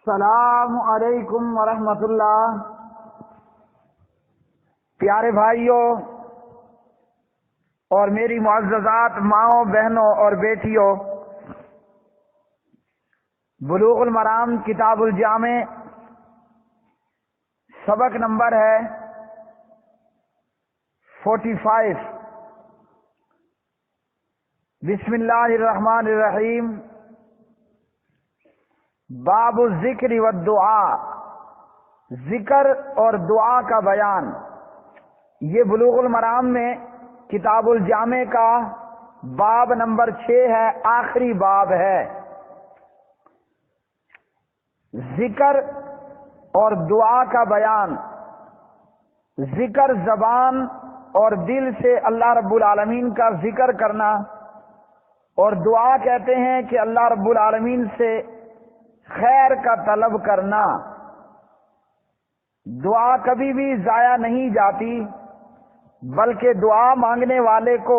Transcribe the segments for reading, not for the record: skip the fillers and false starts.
السلام علیکم ورحمۃ اللہ۔ پیارے بھائیوں اور میری معززات ماؤں، بہنوں اور بیٹیوں، بلوغ المرام کتاب الجامع سبق نمبر ہے 45۔ بسم اللہ الرحمن الرحیم۔ باب الذکر والدعاء، ذکر اور دعا کا بیان۔ یہ بلوغ المرام میں کتاب الجامع کا باب نمبر 6 ہے، آخری باب ہے۔ ذکر اور دعا کا بیان۔ ذکر زبان اور دل سے اللہ رب العالمین کا ذکر کرنا، اور دعا کہتے ہیں کہ اللہ رب العالمین سے خیر کا طلب کرنا۔ دعا کبھی بھی ضائع نہیں جاتی، بلکہ دعا مانگنے والے کو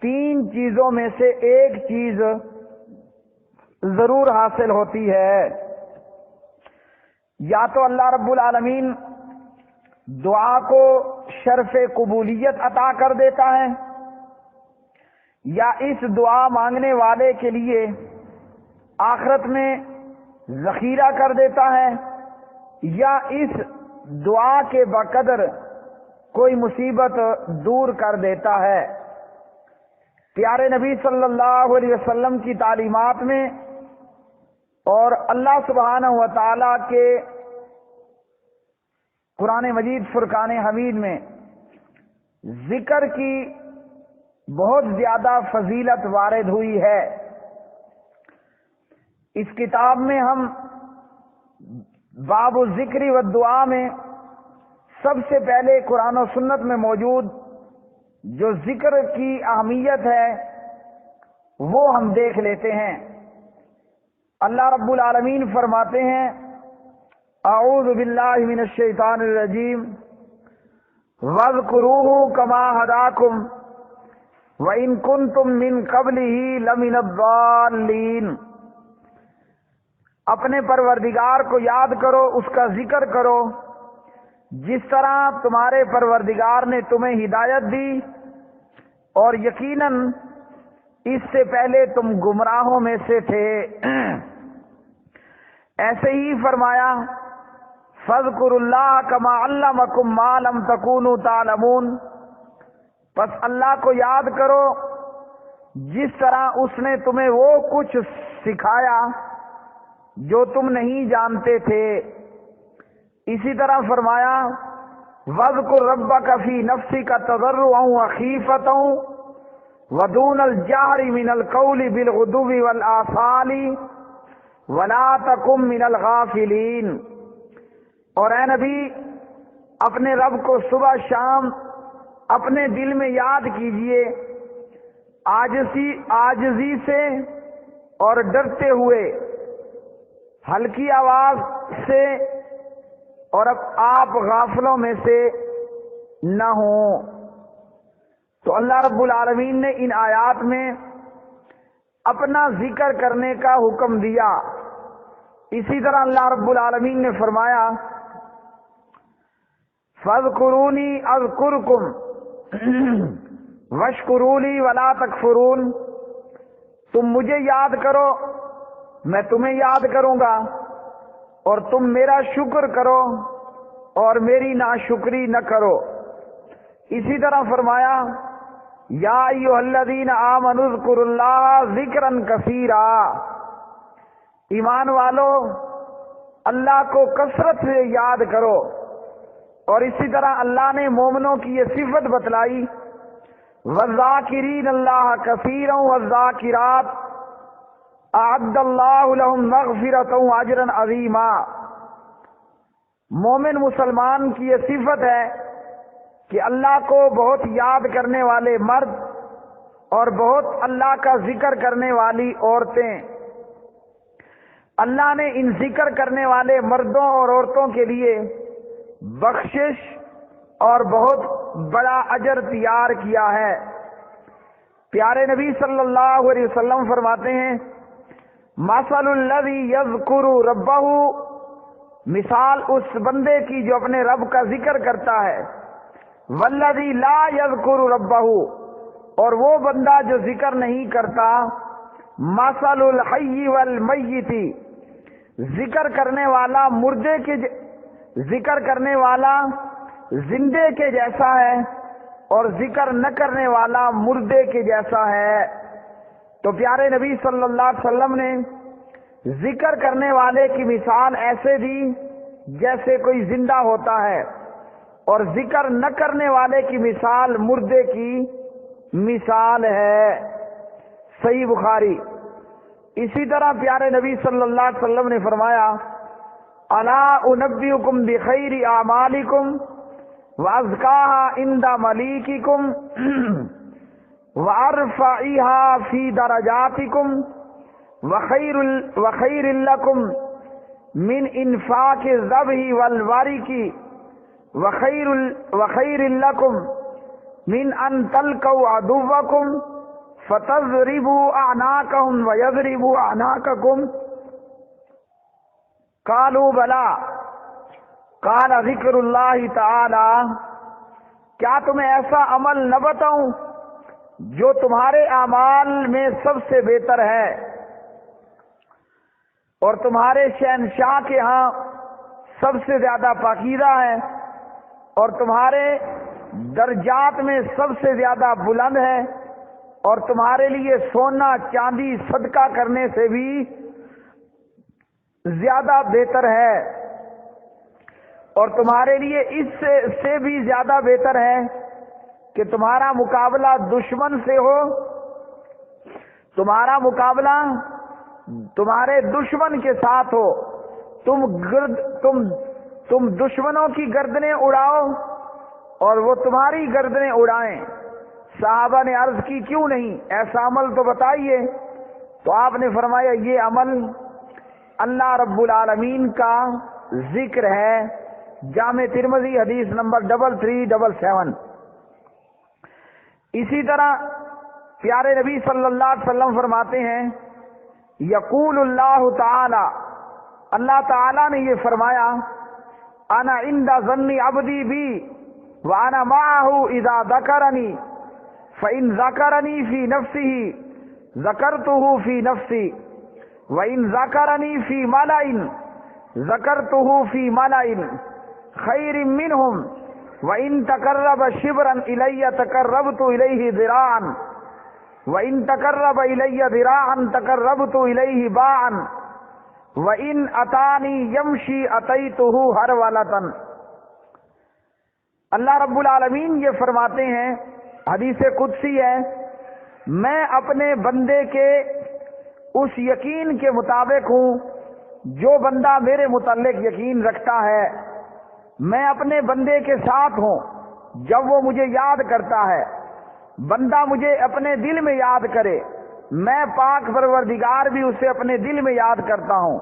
3 چیزوں میں سے ایک چیز ضرور حاصل ہوتی ہے۔ یا تو اللہ رب العالمین دعا کو شرف قبولیت عطا کر دیتا ہے، یا اس دعا مانگنے والے کے لیے آخرت میں ذخیرہ کر دیتا ہے، یا اس دعا کے بقدر کوئی مصیبت دور کر دیتا ہے۔ پیارے نبی صلی اللہ علیہ وسلم کی تعلیمات میں اور اللہ سبحانہ و تعالی کے قرآن مجید فرقان حمید میں ذکر کی بہت زیادہ فضیلت وارد ہوئی ہے۔ اس کتاب میں ہم باب الذکر والدعاء میں سب سے پہلے قرآن و سنت میں موجود جو ذکر کی اہمیت ہے وہ ہم دیکھ لیتے ہیں۔ اللہ رب العالمین فرماتے ہیں، اعوذ باللہ من الشیطان الرجیم، وَاذْكُرُوهُ كَمَا هَدَاكُمْ وَإِن كُنتُم مِّن قَبْلِهِ لَمِنَ الضَّالِّينَ۔ اپنے پروردگار کو یاد کرو، اس کا ذکر کرو جس طرح تمہارے پروردگار نے تمہیں ہدایت دی، اور یقیناً اس سے پہلے تم گمراہوں میں سے تھے۔ ایسے ہی فرمایا، فَاذْكُرُوا اللَّهَ كَمَا عَلَّمَكُم مَّا لَمْ تَكُونُوا تَعْلَمُونَ۔ پس اللہ کو یاد کرو جس طرح اس نے تمہیں وہ کچھ سکھایا جو تم نہیں جانتے تھے۔ اسی طرح فرمایا، وَاذْكُر رَّبَّكَ فِي نَفْسِكَ تَضَرُّعًا وَخِيفَةً وَدُونَ الْجَهْرِ مِنَ الْقَوْلِ بِالْغُدُوِّ وَالْآصَالِ وَلَا تَكُن مِّنَ الْغَافِلِينَ۔ اور اے نبی، اپنے رب کو صبح شام اپنے دل میں یاد کیجئے، عاجزی سے اور ڈرتے ہوئے، ہلکی آواز سے، اور اب آپ غافلوں میں سے نہ ہوں۔ تو اللہ رب العالمین نے ان آیات میں اپنا ذکر کرنے کا حکم دیا۔ اسی طرح اللہ رب العالمین نے فرمایا، فَاذْكُرُونِي أَذْكُرْكُمْ وَاشْكُرُوا لِي وَلَا تَكْفُرُونَ۔ تم مجھے یاد کرو، میں تمہیں یاد کروں گا، اور تم میرا شکر کرو اور میری ناشکری نہ کرو۔ اسی طرح فرمایا، یا ایھا الذین آمنوا اذکروا اللہ ذکرا کثیرا۔ ایمان والو، اللہ کو کثرت سے یاد کرو۔ اور اسی طرح اللہ نے مومنوں کی یہ صفت بتلائی، والذاکرین اللہ کثیرا والذاکرات اعد اللہ لہم مغفرۃ واجرا عظیما۔ مومن مسلمان کی یہ صفت ہے کہ اللہ کو بہت یاد کرنے والے مرد اور بہت اللہ کا ذکر کرنے والی عورتیں، اللہ نے ان ذکر کرنے والے مردوں اور عورتوں کے لیے بخشش اور بہت بڑا اجر تیار کیا ہے۔ پیارے نبی صلی اللہ علیہ وسلم فرماتے ہیں، مثل الذی یذکر ربہ، مثال اس بندے کی جو اپنے رب کا ذکر کرتا ہے، والذی لا یذکر ربہ، اور وہ بندہ جو ذکر نہیں کرتا، مثل الحی والمیت، ذکر کرنے والا مردے کے ذکر کرنے والا زندے کے جیسا ہے اور ذکر نہ کرنے والا مردے کے جیسا ہے۔ تو پیارے نبی صلی اللہ علیہ وسلم نے ذکر کرنے والے کی مثال ایسے دی جیسے کوئی زندہ ہوتا ہے، اور ذکر نہ کرنے والے کی مثال مردے کی مثال ہے۔ صحیح بخاری۔ اسی طرح پیارے نبی صلی اللہ علیہ وسلم نے فرمایا، الا انبئکم بخیر اعمالکم وازکاها عند ملیککم وارفعها فی درجاتکم وخیر لکم من انفاق الذبح والورق وخیر لکم من ان تلقوا عدوکم فتضربوا اعناقهم ويضربوا اعناقكم قالوا بلا قال ذکر اللہ تعالی، کیا تمہیں ایسا عمل نہ بتاؤں جو تمہارے اعمال میں سب سے بہتر ہے اور تمہارے شہنشاہ کے ہاں سب سے زیادہ پاکیزہ ہے اور تمہارے درجات میں سب سے زیادہ بلند ہے اور تمہارے لیے سونا چاندی صدقہ کرنے سے بھی زیادہ بہتر ہے، اور تمہارے لیے اس سے بھی زیادہ بہتر ہے کہ تمہارا مقابلہ دشمن سے ہو، تمہارا مقابلہ تمہارے دشمن کے ساتھ ہو، تم دشمنوں کی گردنیں اڑاؤ اور وہ تمہاری گردنیں اڑائیں۔ صحابہ نے عرض کی، کیوں نہیں، ایسا عمل تو بتائیے۔ تو آپ نے فرمایا، یہ عمل اللہ رب العالمین کا ذکر ہے۔ جامع ترمذی حدیث نمبر 3377۔ اسی طرح پیارے نبی صلی اللہ علیہ وسلم فرماتے ہیں، یقول اللہ تعالی، اللہ تعالی نے یہ فرمایا، انا عند ظن عبدی بی وانا معه اذا ذکرنی فإن ذکرنی فی نفسه ذکرته فی نفسی وإن ذکرنی فی ملأ ذکرته فی ملأ خیر منهم وإن تقرب شبرا إلی تقربت إلیہ ذراعا وإن تقرب إلی ذراعا تقربت إلیہ باعا وإن أتانی یمشی أتیتہ ہرولۃ۔ اللہ رب العالمین یہ فرماتے ہیں، حدیث قدسی ہے، میں اپنے بندے کے اس یقین کے مطابق ہوں جو بندہ میرے متعلق یقین رکھتا ہے۔ میں اپنے بندے کے ساتھ ہوں جب وہ مجھے یاد کرتا ہے۔ بندہ مجھے اپنے دل میں یاد کرے، میں پاک پروردگار بھی اسے اپنے دل میں یاد کرتا ہوں۔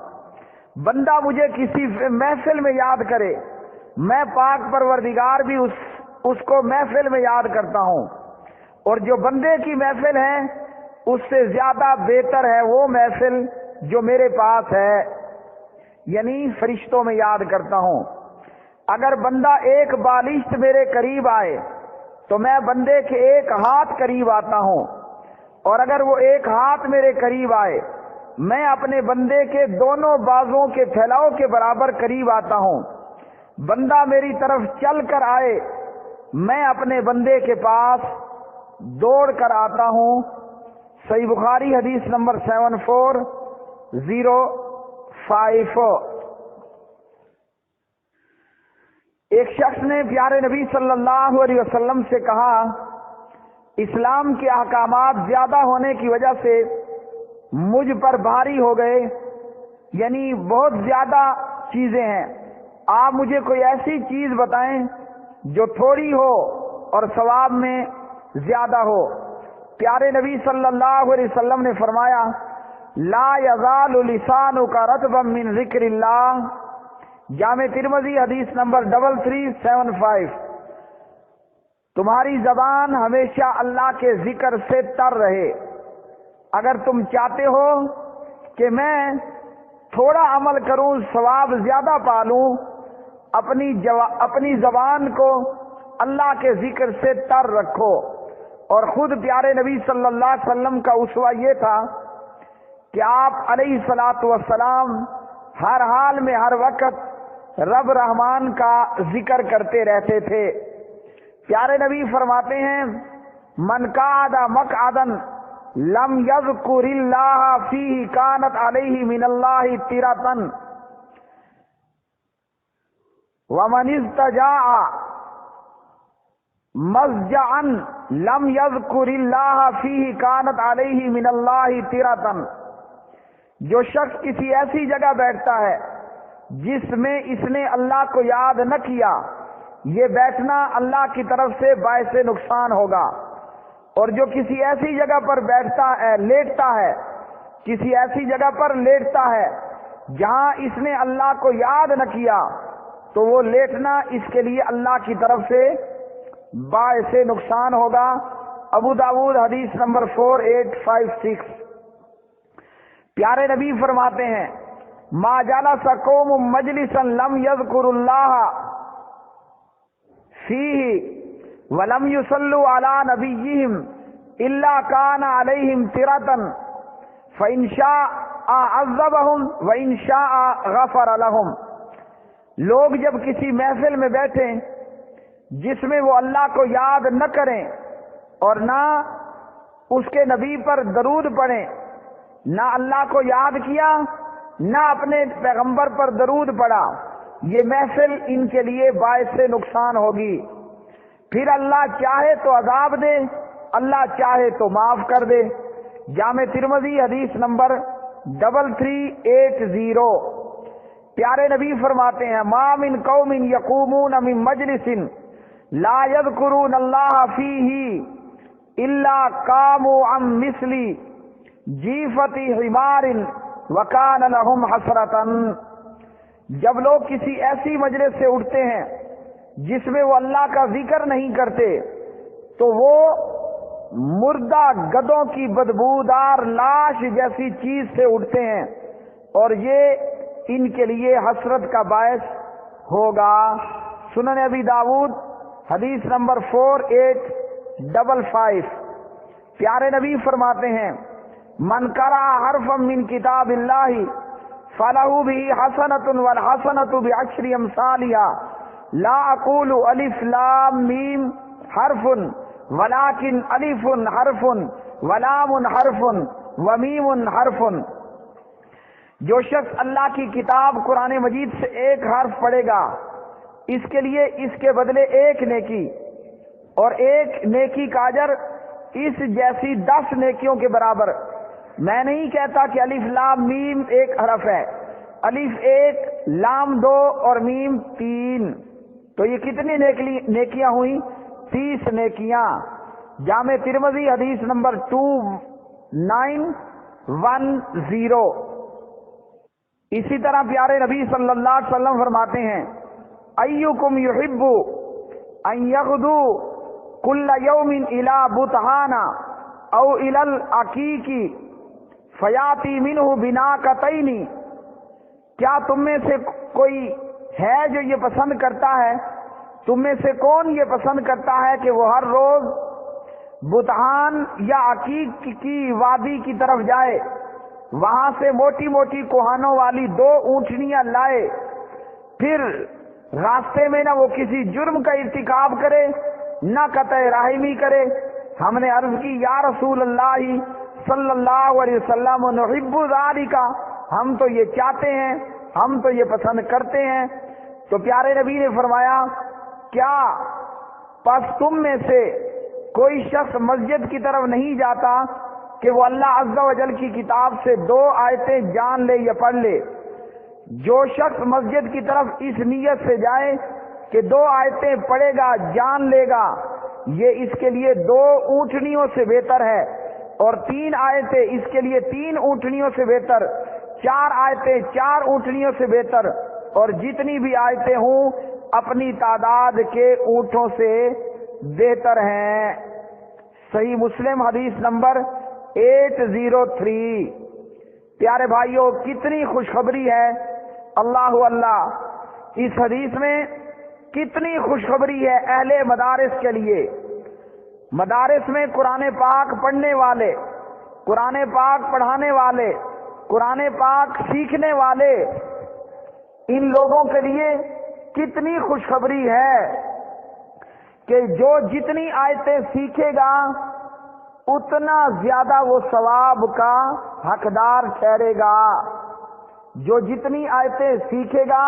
بندہ مجھے کسی محفل میں یاد کرے، میں پاک پروردگار بھی اس کو محفل میں یاد کرتا ہوں۔ اور جو بندے کی محفل ہے اس سے زیادہ بہتر ہے وہ محفل جو میرے پاس ہے، یعنی فرشتوں میں یاد کرتا ہوں۔ اگر بندہ ایک بالشت میرے قریب آئے تو میں بندے کے ایک ہاتھ قریب آتا ہوں، اور اگر وہ ایک ہاتھ میرے قریب آئے میں اپنے بندے کے دونوں بازوں کے پھیلاؤ کے برابر قریب آتا ہوں۔ بندہ میری طرف چل کر آئے میں اپنے بندے کے پاس دوڑ کر آتا ہوں۔ صحیح بخاری حدیث نمبر 7405۔ ایک شخص نے پیارے نبی صلی اللہ علیہ وسلم سے کہا، اسلام کے احکامات زیادہ ہونے کی وجہ سے مجھ پر بھاری ہو گئے، یعنی بہت زیادہ چیزیں ہیں، آپ مجھے کوئی ایسی چیز بتائیں جو تھوڑی ہو اور ثواب میں زیادہ ہو۔ پیارے نبی صلی اللہ علیہ وسلم نے فرمایا، لا یزال لسانک رطبا من ذکر اللہ، جامع ترمذی حدیث نمبر 3375۔ تمہاری زبان ہمیشہ اللہ کے ذکر سے تر رہے۔ اگر تم چاہتے ہو کہ میں تھوڑا عمل کروں ثواب زیادہ پالوں، اپنی زبان کو اللہ کے ذکر سے تر رکھو۔ اور خود پیارے نبی صلی اللہ علیہ وسلم کا اسوہ یہ تھا کہ آپ علیہ الصلوۃ والسلام ہر حال میں ہر وقت رب رحمان کا ذکر کرتے رہتے تھے۔ پیارے نبی فرماتے ہیں من قعد مقعدا لم یذکر اللہ فیہ کانت علیہ من اللہ طرۃ ومن استجاع مضجعا لم یذکر اللہ فیہ کانت علیہ من اللہ طرۃ۔ جو شخص کسی ایسی جگہ بیٹھتا ہے جس میں اس نے اللہ کو یاد نہ کیا، یہ بیٹھنا اللہ کی طرف سے باعث نقصان ہوگا۔ اور جو کسی ایسی جگہ پر لیٹتا ہے، کسی ایسی جگہ پر لیٹتا ہے جہاں اس نے اللہ کو یاد نہ کیا، تو وہ لیٹنا اس کے لیے اللہ کی طرف سے باعث نقصان ہوگا۔ ابو داؤد حدیث نمبر 4856۔ پیارے نبی فرماتے ہیں ما جلس قوم مجلسا لم یذکر اللہ فیہ ولم یصلوا علی نبیہم الا کان علیہم طرۃ فإن شاء عذبہم وإن شاء غفر لہم۔ لوگ جب کسی محفل میں بیٹھیں جس میں وہ اللہ کو یاد نہ کریں اور نہ اس کے نبی پر درود پڑھیں، نہ اللہ کو یاد کیا نہ اپنے پیغمبر پر درود پڑھا، یہ محفل ان کے لیے باعث نقصان ہوگی۔ پھر اللہ چاہے تو عذاب دے، اللہ چاہے تو معاف کر دے۔ جامع ترمذی حدیث نمبر 3380۔ پیارے نبی فرماتے ہیں ما من قوم یقومون من مجلس لا یذکرون اللہ فیہ الا قاموا عن مثل جیفت حمار وکان لہم حسرتا۔ جب لوگ کسی ایسی مجلس سے اٹھتے ہیں جس میں وہ اللہ کا ذکر نہیں کرتے، تو وہ مردہ گدوں کی بدبودار لاش جیسی چیز سے اٹھتے ہیں، اور یہ ان کے لیے حسرت کا باعث ہوگا۔ سنن ابی داؤد حدیث نمبر 4855۔ پیارے نبی فرماتے ہیں من قرأ حرفا من کتاب اللہ فلہ بہ حسنۃ والحسنۃ بعشر امثالها لا اقول الف لام میم حرف ولكن الف حرف ولام حرف ومیم حرف۔ جو شخص اللہ کی کتاب قرآن مجید سے ایک حرف پڑھے گا، اس کے لیے اس کے بدلے ایک نیکی، اور ایک نیکی کا اجر اس جیسی 10 نیکیوں کے برابر۔ میں نہیں کہتا کہ الف لام میم ایک حرف ہے، الف 1 لام 2 اور میم 3، تو یہ کتنی نیکیاں ہوئیں؟ 30 نیکیاں۔ جامع ترمذی حدیث نمبر 2910۔ اسی طرح پیارے نبی صلی اللہ علیہ وسلم فرماتے ہیں ایکم یحب ان یغدو کل یوم الی بطحان او الی العقیق فیاتی منہ بناقتین۔ کیا تم میں سے کوئی ہے جو یہ پسند کرتا ہے، تم میں سے کون یہ پسند کرتا ہے کہ وہ ہر روز بطحان یا عقیق کی وادی کی طرف جائے، وہاں سے موٹی موٹی کوہانوں والی 2 اونٹنیاں لائے، پھر راستے میں نہ وہ کسی جرم کا ارتکاب کرے نہ قطع رحمی کرے؟ ہم نے عرض کی یا رسول اللہ صلی اللہ علیہ وسلم نحب ذالک، ہم تو یہ چاہتے ہیں، ہم تو یہ پسند کرتے ہیں۔ تو پیارے نبی نے فرمایا کیا پس تم میں سے کوئی شخص مسجد کی طرف نہیں جاتا کہ وہ اللہ عز و جل کی کتاب سے 2 آیتیں جان لے یا پڑھ لے؟ جو شخص مسجد کی طرف اس نیت سے جائے کہ 2 آیتیں پڑھے گا، جان لے گا، یہ اس کے لیے 2 اونٹنیوں سے بہتر ہے، اور 3 آیتیں اس کے لیے 3 اونٹنیوں سے بہتر، 4 آیتیں 4 اونٹنیوں سے بہتر، اور جتنی بھی آیتیں ہوں اپنی تعداد کے اونٹوں سے بہتر ہیں۔ صحیح مسلم حدیث نمبر 803۔ پیارے بھائیوں، کتنی خوشخبری ہے، اللہ اللہ، اس حدیث میں کتنی خوشخبری ہے اہل مدارس کے لیے۔ مدارس میں قرآن پاک پڑھنے والے، قرآن پاک پڑھانے والے، قرآن پاک سیکھنے والے، ان لوگوں کے لیے کتنی خوشخبری ہے کہ جو جتنی آیتیں سیکھے گا اتنا زیادہ وہ ثواب کا حقدار ٹھہرے گا۔ جو جتنی آیتیں سیکھے گا،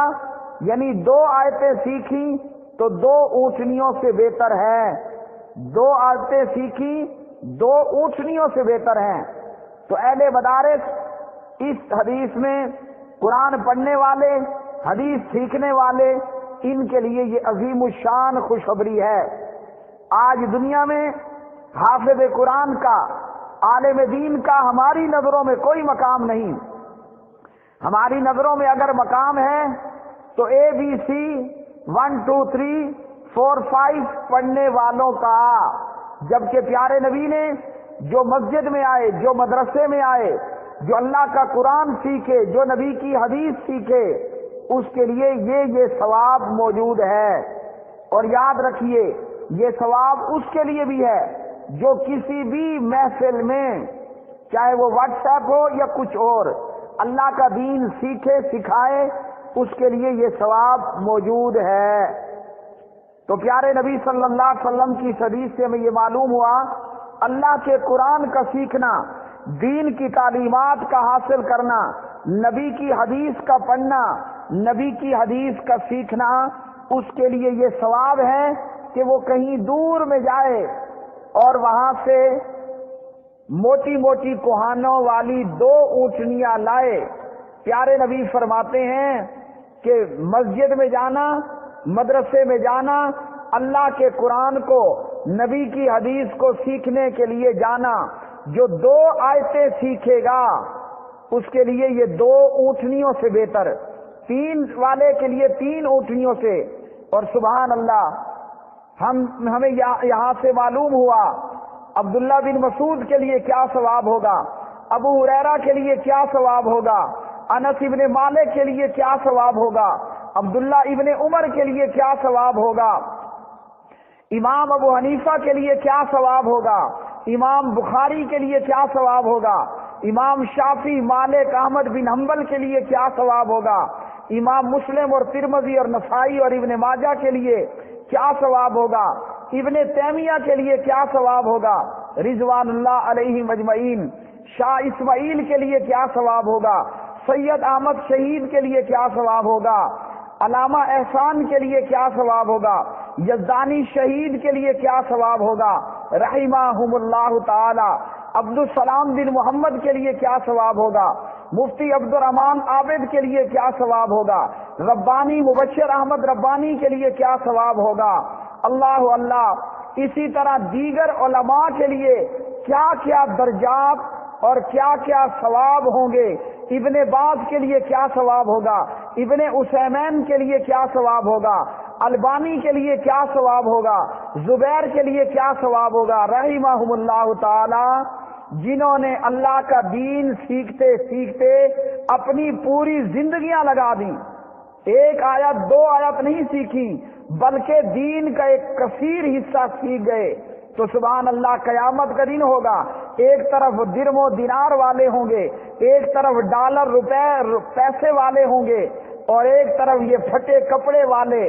یعنی 2 آیتیں سیکھی تو 2 اونٹنیوں سے بہتر ہے، 2 آیتیں سیکھی 2 اونٹنیوں سے بہتر ہیں۔ تو اہل مدارس اس حدیث میں قرآن پڑھنے والے، حدیث سیکھنے والے، ان کے لیے یہ عظیم الشان خوشخبری ہے۔ آج دنیا میں حافظ قرآن کا، عالم دین کا ہماری نظروں میں کوئی مقام نہیں۔ ہماری نظروں میں اگر مقام ہے تو ABC 1 2 3 4 5 پڑھنے والوں کا، جبکہ پیارے نبی نے جو مسجد میں آئے، جو مدرسے میں آئے، جو اللہ کا قرآن سیکھے، جو نبی کی حدیث سیکھے، اس کے لیے یہ ثواب موجود ہے۔ اور یاد رکھیے، یہ ثواب اس کے لیے بھی ہے جو کسی بھی محفل میں، چاہے وہ واٹس ایپ ہو یا کچھ اور، اللہ کا دین سیکھے سکھائے، اس کے لیے یہ ثواب موجود ہے۔ تو پیارے نبی صلی اللہ علیہ وسلم کی حدیث سے ہمیں یہ معلوم ہوا، اللہ کے قرآن کا سیکھنا، دین کی تعلیمات کا حاصل کرنا، نبی کی حدیث کا پڑھنا، نبی کی حدیث کا سیکھنا، اس کے لیے یہ ثواب ہے کہ وہ کہیں دور میں جائے اور وہاں سے موٹی موٹی کوہانوں والی 2 اونٹنیاں لائے۔ پیارے نبی فرماتے ہیں کہ مسجد میں جانا، مدرسے میں جانا، اللہ کے قرآن کو، نبی کی حدیث کو سیکھنے کے لیے جانا، جو 2 آیتیں سیکھے گا اس کے لیے یہ 2 اونٹنیوں سے بہتر، 3 والے کے لیے 3 اونٹنیوں سے۔ اور سبحان اللہ، ہمیں یہاں سے معلوم ہوا عبداللہ بن مسعود کے لیے کیا ثواب ہوگا، ابو ہریرہ کے لیے کیا ثواب ہوگا، انس ابن مالک کے لیے کیا ثواب ہوگا، عبداللہ ابن عمر کے لیے کیا ثواب ہوگا، امام ابو حنیفہ کے لیے کیا ثواب ہوگا، امام بخاری کے لیے کیا ثواب ہوگا، امام شافعی، مالک، احمد بن حنبل کے لیے کیا ثواب ہوگا، امام مسلم اور ترمذی اور نسائی اور ابن ماجہ کے لیے کیا ثواب ہوگا، ابن تیمیہ کے لیے کیا ثواب ہوگا، رضوان اللہ علیہ مجمعین، شاہ اسماعیل کے لیے کیا ثواب ہوگا، سید احمد شہید کے لیے کیا ثواب ہوگا، علامہ احسان کے لیے کیا ثواب ہوگا، یزدانی شہید کے لیے کیا ثواب ہوگا، رحمہم اللہ تعالی، عبدالسلام بن محمد کے لیے کیا ثواب ہوگا، مفتی عبد الرحمان عابد کے لیے کیا ثواب ہوگا، ربانی مبشر احمد ربانی کے لیے کیا ثواب ہوگا، اللہ اللہ، اسی طرح دیگر علماء کے لیے کیا کیا درجات اور کیا کیا ثواب ہوں گے، ابن باز کے لیے کیا ثواب ہوگا، ابن عثیمین کے لیے کیا ثواب ہوگا، البانی کے لیے کیا ثواب ہوگا، زبیر کے لیے کیا ثواب ہوگا، رحمہم اللہ تعالی، جنہوں نے اللہ کا دین سیکھتے سیکھتے اپنی پوری زندگیاں لگا دیں، 1 آیت 2 آیت نہیں سیکھی بلکہ دین کا ایک کثیر حصہ سیکھ گئے، تو سبحان اللہ، قیامت کا دن ہوگا، ایک طرف درم و دینار والے ہوں گے، ایک طرف ڈالر روپے پیسے والے ہوں گے، اور ایک طرف یہ پھٹے کپڑے والے،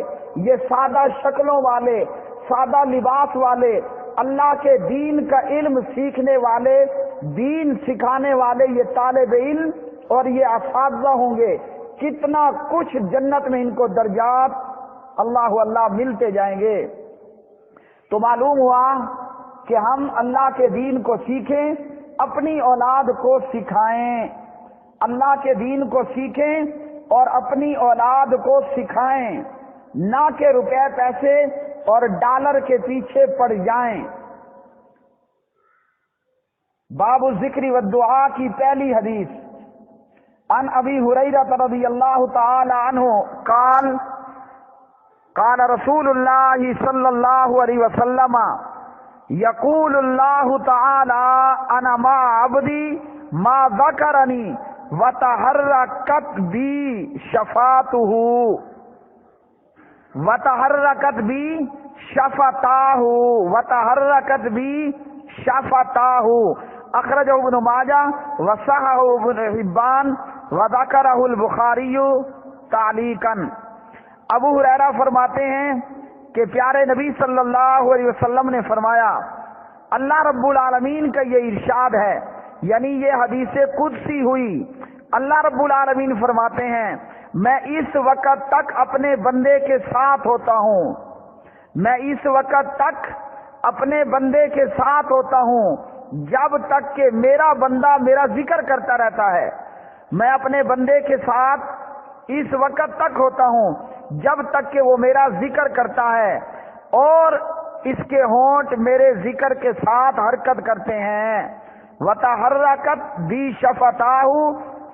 یہ سادہ شکلوں والے، سادہ لباس والے، اللہ کے دین کا علم سیکھنے والے، دین سکھانے والے، یہ طالب علم اور یہ اساتذہ ہوں گے۔ کتنا کچھ جنت میں ان کو درجات اللہ اللہ ملتے جائیں گے۔ تو معلوم ہوا کہ ہم اللہ کے دین کو سیکھیں، اپنی اولاد کو سکھائیں، اللہ کے دین کو سیکھیں اور اپنی اولاد کو سکھائیں، نہ کہ روپے پیسے اور ڈالر کے پیچھے پڑ جائیں۔ باب الذکر والدعاء کی پہلی حدیث، عن ابی ہریرہ رضی اللہ تعالی عنہ قال قال رسول اللہ صلی اللہ علیہ وسلم یقول اللہ تعالی انا مع عبدی ما ذکرنی وتحرکت بی شفاتہ، وتحرکت بی شفتاہ، وتحرکت بی شفتاہ، اخرجہ ابن ماجہ وصححہ ابن حبان وذکرہ البخاری تعلیقا۔ ابو ہریرہ فرماتے ہیں کہ پیارے نبی صلی اللہ علیہ وسلم نے فرمایا، اللہ رب العالمین کا یہ ارشاد ہے، یعنی یہ حدیث قدسی ہوئی۔ اللہ رب العالمین فرماتے ہیں، میں اس وقت تک اپنے بندے کے ساتھ ہوتا ہوں، میں اس وقت تک اپنے بندے کے ساتھ ہوتا ہوں جب تک کہ میرا بندہ میرا ذکر کرتا رہتا ہے۔ میں اپنے بندے کے ساتھ اس وقت تک ہوتا ہوں جب تک کہ وہ میرا ذکر کرتا ہے اور اس کے ہونٹ میرے ذکر کے ساتھ حرکت کرتے ہیں۔ وتحرکت بی شفتاہ،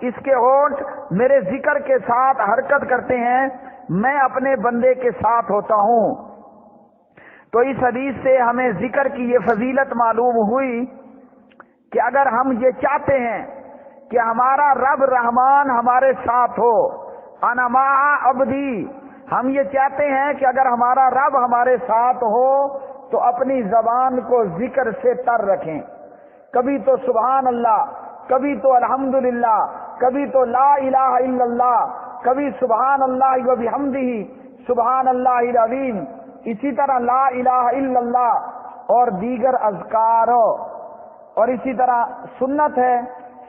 اس کے ہونٹ میرے ذکر کے ساتھ حرکت کرتے ہیں، میں اپنے بندے کے ساتھ ہوتا ہوں۔ تو اس حدیث سے ہمیں ذکر کی یہ فضیلت معلوم ہوئی کہ اگر ہم یہ چاہتے ہیں کہ ہمارا رب رحمان ہمارے ساتھ ہو، انا مع عبدی، ہم یہ چاہتے ہیں کہ اگر ہمارا رب ہمارے ساتھ ہو تو اپنی زبان کو ذکر سے تر رکھیں، کبھی تو سبحان اللہ، کبھی تو الحمدللہ، کبھی تو لا الہ الا اللہ، کبھی سبحان اللہ و بحمدہ سبحان اللہ العظیم، اسی طرح لا الہ الا اللہ اور دیگر اذکار، اور اسی طرح سنت ہے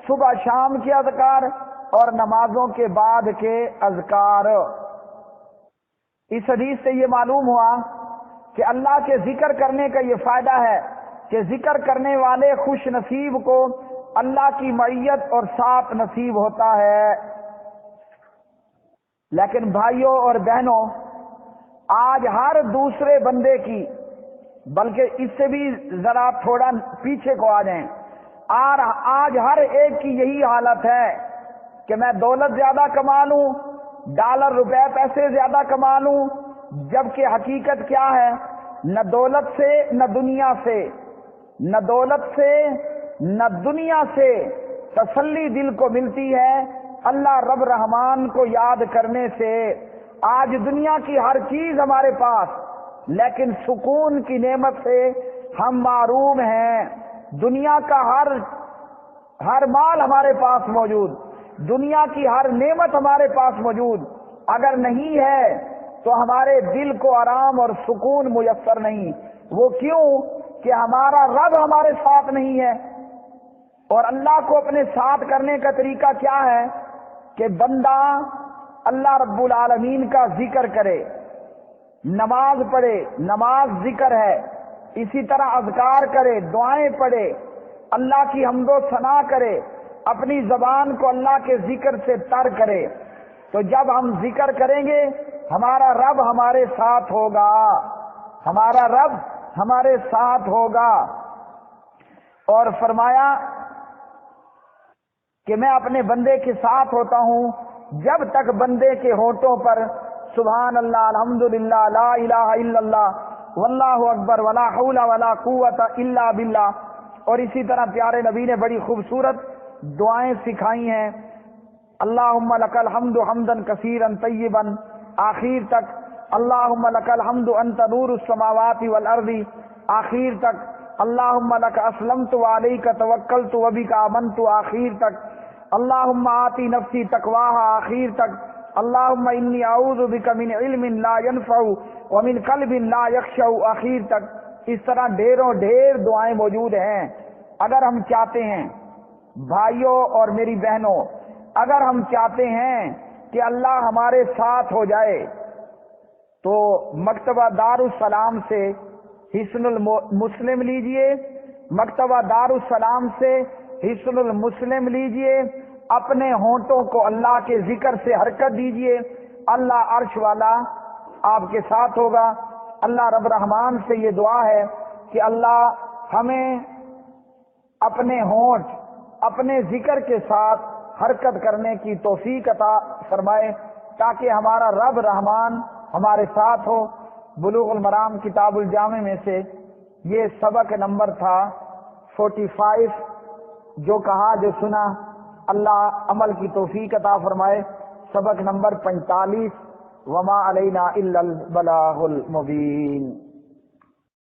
صبح شام کے اذکار اور نمازوں کے بعد کے اذکار۔ اس حدیث سے یہ معلوم ہوا کہ اللہ کے ذکر کرنے کا یہ فائدہ ہے کہ ذکر کرنے والے خوش نصیب کو اللہ کی معیت اور ساتھ نصیب ہوتا ہے۔ لیکن بھائیوں اور بہنوں، آج ہر دوسرے بندے کی، بلکہ اس سے بھی ذرا تھوڑا پیچھے کو آ جائیں، آج ہر ایک کی یہی حالت ہے کہ میں دولت زیادہ کما لوں، ڈالر روپے پیسے زیادہ کما لوں، جبکہ حقیقت کیا ہے؟ نہ دولت سے نہ دنیا سے، نہ دولت سے نہ دنیا سے تسلی دل کو ملتی ہے اللہ رب رحمان کو یاد کرنے سے۔ آج دنیا کی ہر چیز ہمارے پاس، لیکن سکون کی نعمت سے ہم محروم ہیں۔ دنیا کا ہر مال ہمارے پاس موجود، دنیا کی ہر نعمت ہمارے پاس موجود، اگر نہیں ہے تو ہمارے دل کو آرام اور سکون میسر نہیں۔ وہ کیوں؟ کہ ہمارا رب ہمارے ساتھ نہیں ہے۔ اور اللہ کو اپنے ساتھ کرنے کا طریقہ کیا ہے؟ کہ بندہ اللہ رب العالمین کا ذکر کرے، نماز پڑھے، نماز ذکر ہے، اسی طرح اذکار کرے، دعائیں پڑھے، اللہ کی حمد و ثنا کرے، اپنی زبان کو اللہ کے ذکر سے تر کرے۔ تو جب ہم ذکر کریں گے ہمارا رب ہمارے ساتھ ہوگا، ہمارا رب ہمارے ساتھ ہوگا۔ اور فرمایا کہ میں اپنے بندے کے ساتھ ہوتا ہوں جب تک بندے کے ہونٹوں پر سبحان اللہ، الحمدللہ، لا الہ الا اللہ، واللہ اکبر، ولا حول ولا قوت الا باللہ۔ اور اسی طرح پیارے نبی نے بڑی خوبصورت دعائیں سکھائی ہیں، اللہم لک الحمد حمدا کثیرا طیبا آخر تک، اللہم لک الحمد انت نور السماوات والارض آخر تک، اللہم لک اسلمت وعلیک توکلت وبک آمنت آخر تک، اللہم آتی نفسی تقواہا آخر تک، اللہم انی اعوذ بک من علم لا ینفع ومن قلب لا یخشع آخر تک۔ اس طرح ڈھیر دعائیں موجود ہیں۔ اگر ہم چاہتے ہیں بھائیوں اور میری بہنوں، اگر ہم چاہتے ہیں کہ اللہ ہمارے ساتھ ہو جائے تو مکتبہ دارالسلام سے حصن المسلم لیجئے، مکتبہ دارالسلام سے حصن المسلم لیجئے، اپنے ہونٹوں کو اللہ کے ذکر سے حرکت دیجئے، اللہ عرش والا آپ کے ساتھ ہوگا۔ اللہ رب رحمان سے یہ دعا ہے کہ اللہ ہمیں اپنے ہونٹ اپنے ذکر کے ساتھ حرکت کرنے کی توفیق عطا فرمائے تاکہ ہمارا رب رحمان ہمارے ساتھ ہو۔ بلوغ المرام کتاب الجامع میں سے یہ سبق نمبر تھا 45، جو کہا جو سنا اللہ عمل کی توفیق عطا فرمائے۔ سبق نمبر 45 وما علینا الا البلاغ المبین۔